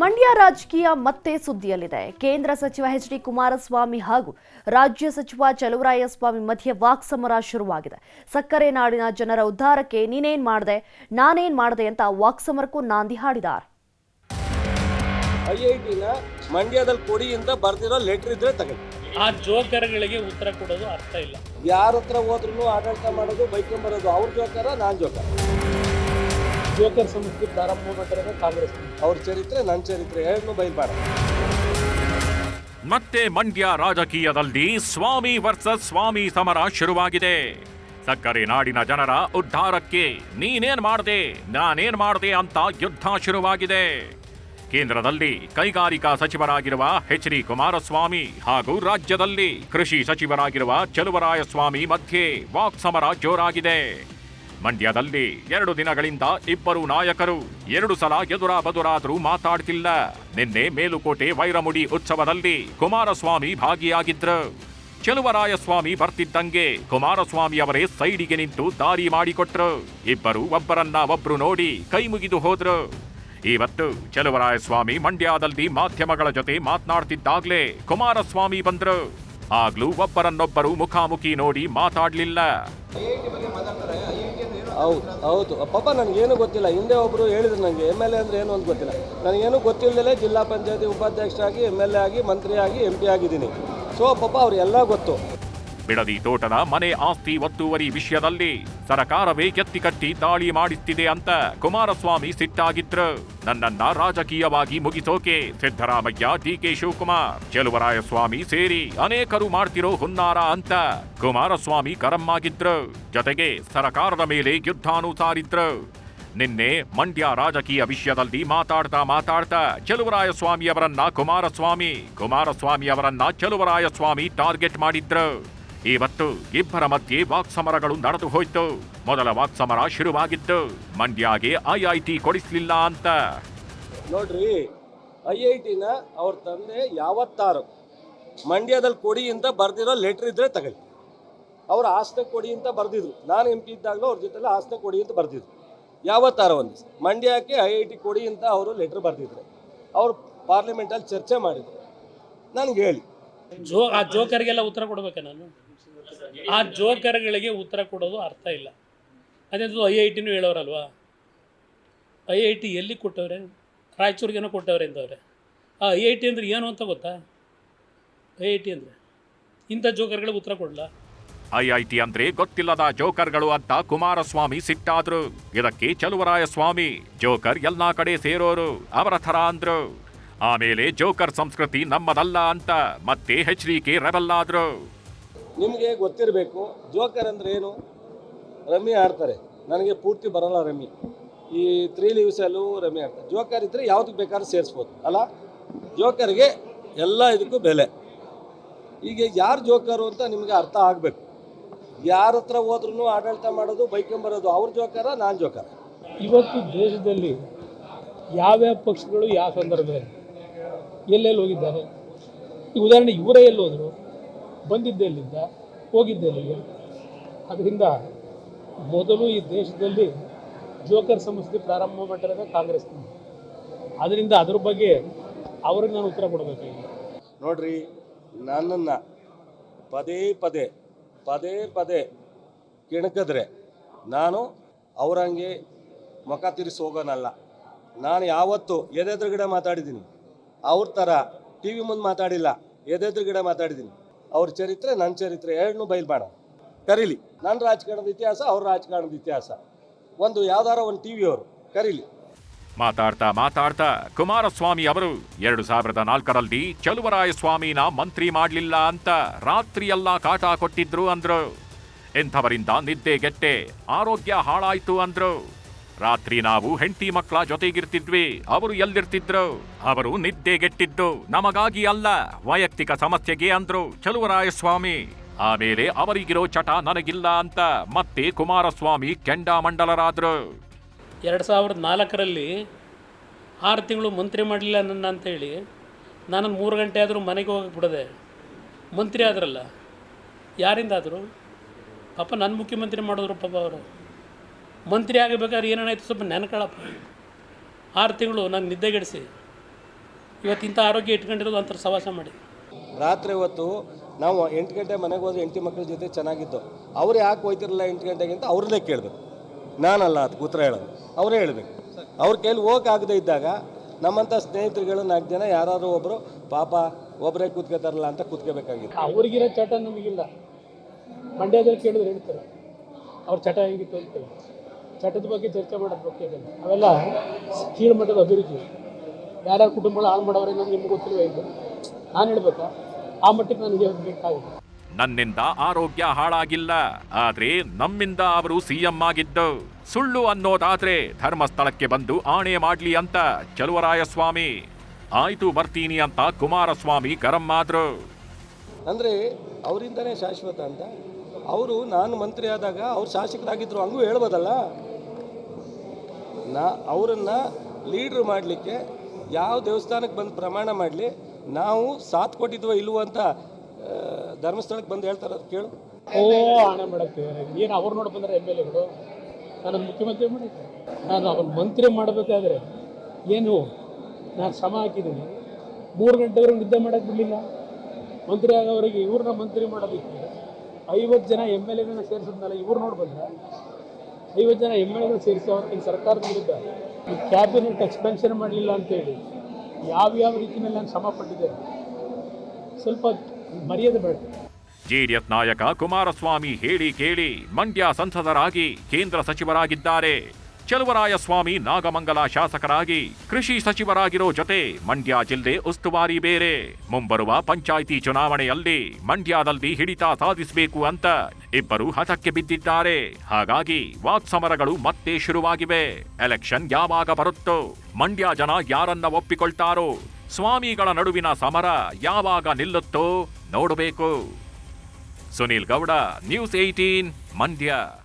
ಮಂಡ್ಯ ರಾಜಕೀಯ ಮತ್ತೆ ಸುದ್ದಿಯಲ್ಲಿದೆ. ಕೇಂದ್ರ ಸಚಿವ ಎಚ್.ಡಿ. ಕುಮಾರಸ್ವಾಮಿ ಹಾಗೂ ರಾಜ್ಯ ಸಚಿವ ಚಲುವರಾಯಸ್ವಾಮಿ ಮಧ್ಯೆ ವಾಕ್ಸಮರ ಶುರುವಾಗಿದೆ. ಸಕ್ಕರೆ ನಾಡಿನ ಜನರ ಉದ್ಧಾರಕ್ಕೆ ನೀನೇನ್ ಮಾಡ್ದೆ ನಾನೇನ್ ಮಾಡ್ದೆ ಅಂತ ವಾಕ್ಸಮರಕ್ಕೂ ನಾಂದಿ ಹಾಡಿದ್ದಾರೆ. ಐಐಟಿನ ಮಂಡ್ಯದಲ್ಲಿ ಕೊಡಿಯಿಂದ ಬರ್ದಿರೋ ಲೆಟರ್ ಇದ್ರೆ ತಗೊಳ್ಳಿ. ಆ ಜೋಕರ್ಗಳಿಗೆ ಉತ್ತರ ಕೊಡೋದು ಅರ್ಥ ಇಲ್ಲ. ಯಾರ ಹತ್ರ ಹೋದ್ರೂ ಆಡಳಿತ ಮಾಡೋದು ಬೈಕೊಂಬರೋದು ಅವ್ರ ಜೋಕರ ನಾನ್ ಜೋಕರ. ಜೋಕರ್ ಸಂಸ್ಥೆ ಪ್ರಾರಂಭ ಮಾಡಿರೋದು ಕಾಂಗ್ರೆಸ್. ಅವ್ರ ಚರಿತ್ರೆ ನನ್ನ ಚರಿತ್ರೆ ಎರಡನ್ನೂ ಬಯಲ್ಬಾರ. ಮತ್ತೆ ಮಂಡ್ಯ ರಾಜಕೀಯದಲ್ಲಿ ಸ್ವಾಮಿ ವರ್ಸಸ್ ಸ್ವಾಮಿ ಸಮರ ಶುರುವಾಗಿದೆ. ಸಕ್ಕರೆ ನಾಡಿನ ಜನರ ಉದ್ಧಾರಕ್ಕೆ ನೀನೇನ್ ಮಾಡ್ದೆ ನಾನೇನ್ ಮಾಡ್ದೆ ಅಂತ ಯುದ್ಧ ಶುರುವಾಗಿದೆ. ಕೇಂದ್ರದಲ್ಲಿ ಕೈಗಾರಿಕಾ ಸಚಿವರಾಗಿರುವ ಎಚ್.ಡಿ. ಕುಮಾರಸ್ವಾಮಿ ಹಾಗೂ ರಾಜ್ಯದಲ್ಲಿ ಕೃಷಿ ಸಚಿವರಾಗಿರುವ ಚಲುವರಾಯಸ್ವಾಮಿ ಮಧ್ಯೆ ವಾಕ್ಸಮರ ಜೋರಾಗಿದೆ. ಮಂಡ್ಯದಲ್ಲಿ 2 ದಿನಗಳಿಂದ ಇಬ್ಬರು ನಾಯಕರು 2 ಸಲ ಎದುರಾಬದುರಾದರೂ ಮಾತಾಡ್ತಿಲ್ಲ. ನಿನ್ನೆ ಮೇಲುಕೋಟೆ ವೈರಮುಡಿ ಉತ್ಸವದಲ್ಲಿ ಕುಮಾರಸ್ವಾಮಿ ಭಾಗಿಯಾಗಿದ್ರು. ಚಲುವರಾಯಸ್ವಾಮಿ ಬರ್ತಿದ್ದಂಗೆ ಕುಮಾರಸ್ವಾಮಿ ಅವರೇ ಸೈಡಿಗೆ ನಿಂತು ದಾರಿ ಮಾಡಿಕೊಟ್ರು. ಇಬ್ಬರು ಒಬ್ಬರನ್ನ ಒಬ್ರು ನೋಡಿ ಕೈ ಮುಗಿದು ಹೋದ್ರು. ಇವತ್ತು ಚಲುವರಾಯಸ್ವಾಮಿ ಮಂಡ್ಯದಲ್ಲಿ ಮಾಧ್ಯಮಗಳ ಜೊತೆ ಮಾತನಾಡ್ತಿದ್ದಾಗ್ಲೇ ಕುಮಾರಸ್ವಾಮಿ ಬಂದ್ರು. ಆಗ್ಲೂ ಒಬ್ಬರನ್ನೊಬ್ಬರು ಮುಖಾಮುಖಿ ನೋಡಿ ಮಾತಾಡ್ಲಿಲ್ಲ. ಹೌದು ಪಾಪ ನನಗೇನು ಗೊತ್ತಿಲ್ಲ. ಹಿಂದೆ ಒಬ್ರು ಹೇಳಿದ್ರು ನನಗೆ MLA ಅಂದ್ರೆ ಏನು ಅಂತ ಗೊತ್ತಿಲ್ಲ. ನನಗೇನು ಗೊತ್ತಿಲ್ಲದೆ ಜಿಲ್ಲಾ ಪಂಚಾಯತಿ ಉಪಾಧ್ಯಕ್ಷರಾಗಿ MLA ಆಗಿ ಮಂತ್ರಿ ಆಗಿ MP ಆಗಿದ್ದೀನಿ. ಸೊ ಪಾಪ ಅವ್ರಿಗೆಲ್ಲ ಗೊತ್ತು. ಬಿಡದಿ ತೋಟದ ಮನೆ ಆಸ್ತಿ ಒತ್ತುವರಿ ವಿಷಯದಲ್ಲಿ ಸರಕಾರವೇ ಎತ್ತಿಕಟ್ಟಿ ದಾಳಿ ಮಾಡುತ್ತಿದೆ ಅಂತ ಕುಮಾರಸ್ವಾಮಿ ಸಿಟ್ಟಾಗಿದ್ರು. ನನ್ನನ್ನ ರಾಜಕೀಯವಾಗಿ ಮುಗಿಸೋಕೆ ಸಿದ್ದರಾಮಯ್ಯ, DK ಶಿವಕುಮಾರ್, ಚಲುವರಾಯಸ್ವಾಮಿ ಸೇರಿ ಅನೇಕರು ಮಾಡ್ತಿರೋ ಹುನ್ನಾರ ಅಂತ ಕುಮಾರಸ್ವಾಮಿ ಗರಂ ಆಗಿದ್ರು. ಜೊತೆಗೆ ಸರಕಾರದ ಮೇಲೆ ಯುದ್ಧಾನೂ ಸಾರಿದ್ರು. ನಿನ್ನೆ ಮಂಡ್ಯ ರಾಜಕೀಯ ವಿಷಯದಲ್ಲಿ ಮಾತಾಡ್ತಾ ಚಲುವರಾಯಸ್ವಾಮಿ ಅವರನ್ನ ಕುಮಾರಸ್ವಾಮಿ ಅವರನ್ನ ಚಲುವರಾಯಸ್ವಾಮಿ ಟಾರ್ಗೆಟ್ ಮಾಡಿದ್ರು. ಇವತ್ತು ಇಬ್ಬರ ಮಧ್ಯೆ ವಾಕ್ಸಮರಗಳು ನಡೆದು ಹೋಯ್ತು. ಮೊದಲ ವಾಕ್ಸಮರ ಶುರುವಾಗಿದ್ದು ಮಂಡ್ಯಗೆ IIT ಕೊಡಿಸ್ಲಿಲ್ಲ ಅಂತ. ನೋಡ್ರಿ, IITನ ಅವ್ರ ತಂದೆ ಯಾವತ್ತಾರು ಮಂಡ್ಯದಲ್ಲಿ ಕೊಡಿ ಅಂತ ಬರ್ದಿರೋ ಲೆಟರ್ ಇದ್ರೆ ತಗೊಳ್ಳಿ. ಅವ್ರ ಆಸ್ತಿ ಕೊಡಿ ಅಂತ ಬರ್ದಿದ್ರು. ನಾನು MP ಇದ್ದಾಗಲೂ ಅವ್ರ ಜೊತೆಲ್ಲ ಆಸ್ತಿ ಕೊಡಿ ಅಂತ ಬರ್ದಿದ್ರು. ಯಾವತ್ತಾರ ಒಂದು ಮಂಡ್ಯಕ್ಕೆ IIT ಕೊಡಿ ಅಂತ ಅವರು ಲೆಟರ್ ಬರ್ದಿದ್ರು. ಅವರು ಪಾರ್ಲಿಮೆಂಟಲ್ಲಿ ಚರ್ಚೆ ಮಾಡಿದ್ರು. ನನಗೆ ಹೇಳಿ, ಆ ಜೋಕರ್ಗೆಲ್ಲ ಉತ್ತರ ಕೊಡ್ಬೇಕೆ ನಾನು? ಆ ಜೋಕರ್ಗಳಿಗೆ ಉತ್ತರ ಕೊಡೋದು ಅರ್ಥ ಇಲ್ಲ. ಅದೇಂದು IITನೂ ಹೇಳೋರಲ್ವಾ? IIT ಎಲ್ಲಿ ಕೊಟ್ಟವ್ರೆ? ರಾಯಚೂರಿಗೇನೋ ಕೊಟ್ಟವ್ರೆ ಅಂತವ್ರೆ. ಆ IIT ಅಂದರೆ ಏನು ಅಂತ ಗೊತ್ತಾ? IIT ಅಂದರೆ ಇಂಥ ಜೋಕರ್ಗಳಿಗೆ ಉತ್ತರ ಕೊಡಲ್ಲ. IIT ಅಂದ್ರೆ ಗೊತ್ತಿಲ್ಲದ ಜೋಕರ್ಗಳು ಅಂತ ಕುಮಾರಸ್ವಾಮಿ ಸಿಟ್ಟಾದ್ರು. ಇದಕ್ಕೆ ಚಲುವರಾಯಸ್ವಾಮಿ ಜೋಕರ್ ಎಲ್ಲಾ ಕಡೆ ಸೇರೋರು ಅವರ ಥರ ಅಂದ್ರು. ಆಮೇಲೆ ಜೋಕರ್ ಸಂಸ್ಕೃತಿ ನಮ್ಮದಲ್ಲ ಅಂತ ಮತ್ತೆ HDK ರೆಬಲ್ ಆದ್ರು. ನಿಮಗೆ ಗೊತ್ತಿರಬೇಕು ಜೋಕರ್ ಅಂದ್ರೆ ಏನು. ರಮ್ಮಿ ಆಡ್ತಾರೆ. ನನಗೆ ಪೂರ್ತಿ ಬರೋಲ್ಲ ರಮ್ಮಿ. ಈ 3 ಲೀವ್ಸಲ್ಲೂ ರಮ್ಮಿ ಆಡ್ತಾರೆ. ಜೋಕರ್ ಇದ್ದರೆ ಯಾವುದಕ್ಕೆ ಬೇಕಾದ್ರೂ ಸೇರಿಸ್ಬೋದು ಅಲ್ಲ. ಜೋಕರ್ಗೆ ಎಲ್ಲ ಇದಕ್ಕೂ ಬೆಲೆ. ಈಗ ಯಾರು ಜೋಕರು ಅಂತ ನಿಮಗೆ ಅರ್ಥ ಆಗಬೇಕು. ಯಾರ ಹತ್ರ ಹೋದ್ರೂ ಆಡಳಿತ ಮಾಡೋದು ಬೈಕೊಂಬರೋದು ಅವ್ರ ಜೋಕರ ನಾನು ಜೋಕರ. ಇವತ್ತು ದೇಶದಲ್ಲಿ ಯಾವ್ಯಾವ ಪಕ್ಷಗಳು ಯಾವ ಸಂದರ್ಭದಲ್ಲಿ ಎಲ್ಲೆಲ್ಲಿ ಹೋಗಿದ್ದಾರೆ? ಈ ಉದಾಹರಣೆ ಇವರೇ ಎಲ್ಲಿ ಹೋದರು, ಬಂದಿದ್ದೆ ಎಲ್ಲಿಂದ, ಹೋಗಿದ್ದೆ ಎಲ್ಲಿಗೆ? ಅದರಿಂದ ಮೊದಲು ಈ ದೇಶದಲ್ಲಿ ಜೋಕರ್ ಸಂಸ್ಥೆ ಪ್ರಾರಂಭ ಮಾಡಿರೋದು ಕಾಂಗ್ರೆಸ್. ಅದರಿಂದ ಅದ್ರ ಬಗ್ಗೆ ಅವ್ರಿಗೆ ನಾನು ಉತ್ತರ ಕೊಡಬೇಕಾಗಿದೆ. ನೋಡ್ರಿ, ನನ್ನನ್ನು ಪದೇ ಪದೇ ಕೆಣಕಿದ್ರೆ ನಾನು ಅವರಂಗೆ ಮುಖ ತಿರ್ಸಿ ಹೋಗೋನಲ್ಲ. ನಾನು ಯಾವತ್ತೂ ಎದೆದುರುಗಡೆ ಮಾತಾಡಿದ್ದೀನಿ. ಅವ್ರ ಥರ TV ಮುಂದೆ ಮಾತಾಡಿಲ್ಲ. ಎದೆದುರುಗಡೆ ಮಾತಾಡಿದ್ದೀನಿ. ಅವ್ರ ಚರಿತ್ರೆ ನನ್ನ ಚರಿತ್ರೆ ಎರಡನ್ನೂ ಬಯಲ್ಬೇಡ. ಕರೀಲಿ. ನನ್ನ ರಾಜಕಾರಣದ ಇತಿಹಾಸ, ಅವ್ರ ರಾಜಕಾರಣದ ಇತಿಹಾಸ. ಒಂದು ಯಾವ್ದಾರ ಒಂದು TV ಅವರು ಕರೀಲಿ. ಮಾತಾಡ್ತಾ ಕುಮಾರಸ್ವಾಮಿ ಅವರು 2004ರಲ್ಲಿ ಚಲುವರಾಯಸ್ವಾಮಿನ ಮಂತ್ರಿ ಮಾಡಲಿಲ್ಲ ಅಂತ ರಾತ್ರಿಯೆಲ್ಲ ಕಾಟ ಕೊಟ್ಟಿದ್ರು ಅಂದ್ರು. ಎಂಥವರಿಂದ ನಿದ್ದೆಗೆಟ್ಟೆ ಆರೋಗ್ಯ ಹಾಳಾಯ್ತು ಅಂದ್ರು. ರಾತ್ರಿ ನಾವು ಹೆಂಡತಿ ಮಕ್ಕಳ ಜೊತೆಗಿರ್ತಿದ್ವಿ, ಅವರು ಎಲ್ಲಿರ್ತಿದ್ರು? ಅವರು ನಿದ್ದೆಗೆಟ್ಟಿದ್ದು ನಮಗಾಗಿ ಅಲ್ಲ, ವೈಯಕ್ತಿಕ ಸಮಸ್ಯೆಗೆ ಅಂದ್ರು ಚಲುವರಾಯಸ್ವಾಮಿ. ಆಮೇಲೆ ಅವರಿಗಿರೋ ಚಟ ನನಗಿಲ್ಲ ಅಂತ ಮತ್ತೆ ಕುಮಾರಸ್ವಾಮಿ ಕೆಂಡಾಮಂಡಲರಾದ್ರು. 2004ರಲ್ಲಿ 6 ತಿಂಗಳು ಮಂತ್ರಿ ಮಾಡಲಿಲ್ಲ ನನ್ನ ಅಂತೇಳಿ ನಾನು 3 ಗಂಟೆ ಆದರೂ ಮನೆಗೆ ಹೋಗಿ ಬಿಡದೆ ಮಂತ್ರಿ ಆದ್ರಲ್ಲ. ಯಾರಿಂದ ಆದರು? ಪಾಪ ನನ್ನ ಮುಖ್ಯಮಂತ್ರಿ ಮಾಡಿದ್ರು. ಪಾಪ ಅವರು ಮಂತ್ರಿ ಆಗಬೇಕಾದ್ರೆ ಏನೇನಾಯ್ತು ಸ್ವಲ್ಪ ನೆನಕೊಳ್ಳಪ್ಪ. 6 ತಿಂಗಳು ನಾನು ನಿದ್ದೆಗೆಡಿಸಿ ಇವತ್ತಿಂಥ ಆರೋಗ್ಯ ಇಟ್ಕೊಂಡಿರೋದು ಅಂತರ ಸವಾಸ ಮಾಡಿ. ರಾತ್ರಿ ಹೊತ್ತು ನಾವು 8 ಗಂಟೆ ಮನೆಗೆ ಹೋದ್ರೆ ಹೆಂಡತಿ ಮಕ್ಕಳ ಜೊತೆ ಚೆನ್ನಾಗಿದ್ದು. ಅವ್ರು ಯಾಕೆ ಹೋಯ್ತಿರಲ್ಲ 8 ಗಂಟೆಗೆ ಅಂತ ಅವ್ರನ್ನೇ ಕೇಳಬೇಕು. ನಾನಲ್ಲ ಅದಕ್ಕೆ ಉತ್ತರ ಹೇಳೋದು, ಅವರೇ ಹೇಳಬೇಕು. ಅವ್ರ ಕೈಲಿ ಹೋಗಕ್ಕಾಗದೇ ಇದ್ದಾಗ ನಮ್ಮಂಥ ಸ್ನೇಹಿತರುಗಳು 4 ಜನ ಯಾರಾದರೂ ಒಬ್ಬರು ಪಾಪ ಒಬ್ಬರೇ ಕೂತ್ಕೋತಾರಲ್ಲ ಅಂತ ಕೂತ್ಕೋಬೇಕಾಗಿತ್ತು. ಅವ್ರಿಗಿರೋ ಚಟ ನಮಗಿಲ್ಲ. ಮಂಡ್ಯದಲ್ಲಿ ಕೇಳಿದ್ರೆ ಹೇಳ್ತಾರೆ ಅವ್ರ ಚಟ ಹೇಗಿತ್ತು ಅಂತ. ಚಟದ ಬಗ್ಗೆ ಚರ್ಚೆ ಮಾಡೋದು ಬೇಕಾಗಿಲ್ಲ. ಅವೆಲ್ಲ ಕೀಳ್ಮಟ್ಟದ ಅಭಿರುಚಿ. ಯಾರ್ಯಾರ ಕುಟುಂಬಗಳು ಹಾಳು ಮಾಡೋರೆ ನಮ್ಗೆ ನಿಮ್ಗೆ ಗೊತ್ತಿಲ್ವೇ ಇಲ್ಲ. ನಾನು ಹೇಳ್ಬೇಕಾ? ಆ ಮಟ್ಟಕ್ಕೆ ನನಗೆ ಬೇಕಾಗಿತ್ತು. ನನ್ನಿಂದ ಆರೋಗ್ಯ ಹಾಳಾಗಿಲ್ಲ, ಆದ್ರೆ ನಮ್ಮಿಂದ ಅವರು ಸಿಎಂ ಆಗಿದ್ದು. ಸುಳ್ಳು ಅನ್ನೋದಾದ್ರೆ ಧರ್ಮಸ್ಥಳಕ್ಕೆ ಬಂದು ಆಣೆ ಮಾಡ್ಲಿ ಅಂತ ಚಲುವರಾಯಸ್ವಾಮಿ. ಆಯ್ತು ಬರ್ತೀನಿ ಅಂತ ಕುಮಾರಸ್ವಾಮಿ ಗರಂ ಆದ್ರು. ಅಂದರೆ ಅವರಿಂದನೇ ಶಾಶ್ವತ ಅಂತ. ಅವರು ನಾನು ಮಂತ್ರಿ ಆದಾಗ ಅವ್ರು ಶಾಸಕರಾಗಿದ್ದರು, ಹಂಗೂ ಹೇಳ್ಬೋದಲ್ಲ. ಅವರನ್ನು ಲೀಡ್ರ್ ಮಾಡಲಿಕ್ಕೆ ಯಾವ ದೇವಸ್ಥಾನಕ್ಕೆ ಬಂದು ಪ್ರಮಾಣ ಮಾಡಲಿ, ನಾವು ಸಾಥ್ ಕೊಟ್ಟಿದ್ವೋ ಇಲ್ವೋ ಅಂತ ಧರ್ಮಸ್ಥಳಕ್ಕೆ ಬಂದು ಹೇಳ್ತಾರೆ. ಅದು ಕೇಳು. ಆಣೆ ಮಾಡೋಕ್ಕೆ ಏನು ಅವ್ರು ನೋಡಿ ಬಂದರೆ MLAಗಳು? ನಾನು ಮುಖ್ಯಮಂತ್ರಿ ಮಾಡಿದ್ದೆ. ನಾನು ಅವ್ರ ಮಂತ್ರಿ ಮಾಡಬೇಕಾದ್ರೆ ಏನು ನಾನು ಶ್ರಮ ಹಾಕಿದ್ದೀನಿ. 3 ಗಂಟೆವರೆಗೆ ನಿದ್ದೆ ಮಾಡೋಕ್ಕೆ ಬಿಡಲಿಲ್ಲ. ಮಂತ್ರಿ ಆಗೋವರೆಗೆ ಇವ್ರನ್ನ ಮಂತ್ರಿ ಮಾಡೋದಕ್ಕೆ 50 ಜನ MLAಗಳನ್ನ ಸೇರಿಸಿದ್ಮೇಲೆ ಇವ್ರು ನೋಡಿ ಬಂದರೆ 50 ಜನ MLAಗಳು ಸೇರಿಸಿ ಅವ್ರಿಗೆ ಸರ್ಕಾರದ ವಿರುದ್ಧ ಈ ಕ್ಯಾಬಿನೆಟ್ ಎಕ್ಸ್ಪೆನ್ಷನ್ ಮಾಡಲಿಲ್ಲ ಅಂತೇಳಿ ಯಾವ ರೀತಿಯಲ್ಲಿ ನಾನು ಶ್ರಮ ಪಟ್ಟಿದ್ದೇನೆ. ಸ್ವಲ್ಪ ಮರ್ಯಾದೆ ಬೇಡ. ಜೆಡಿಎಸ್ ನಾಯಕ ಕುಮಾರಸ್ವಾಮಿ ಹೇಳಿ ಕೇಳಿ ಮಂಡ್ಯ ಸಂಸದರಾಗಿ ಕೇಂದ್ರ ಸಚಿವರಾಗಿದ್ದಾರೆ. ಚಲುವರಾಯಸ್ವಾಮಿ ನಾಗಮಂಗಲ ಶಾಸಕರಾಗಿ ಕೃಷಿ ಸಚಿವರಾಗಿರೋ ಜೊತೆ ಮಂಡ್ಯ ಜಿಲ್ಲೆ ಉಸ್ತುವಾರಿ ಬೇರೆ. ಮುಂಬರುವ ಪಂಚಾಯಿತಿ ಚುನಾವಣೆಯಲ್ಲಿ ಮಂಡ್ಯದಲ್ಲಿ ಹಿಡಿತ ಸಾಧಿಸಬೇಕು ಅಂತ ಇಬ್ಬರು ಹಠಕ್ಕೆ ಬಿದ್ದಿದ್ದಾರೆ. ಹಾಗಾಗಿ ವಾಕ್ಸಮರಗಳು ಮತ್ತೆ ಶುರುವಾಗಿವೆ. ಎಲೆಕ್ಷನ್ ಯಾವಾಗ ಬರುತ್ತೋ, ಮಂಡ್ಯ ಜನ ಯಾರನ್ನ ಒಪ್ಪಿಕೊಳ್ತಾರೋ, ಸ್ವಾಮಿಗಳ ನಡುವಿನ ಸಮರ ಯಾವಾಗ ನಿಲ್ಲುತ್ತೋ ನೋಡಬೇಕು. ಸುನೀಲ್ ಗೌಡ, ನ್ಯೂಸ್ 18 ಮಂಡ್ಯ.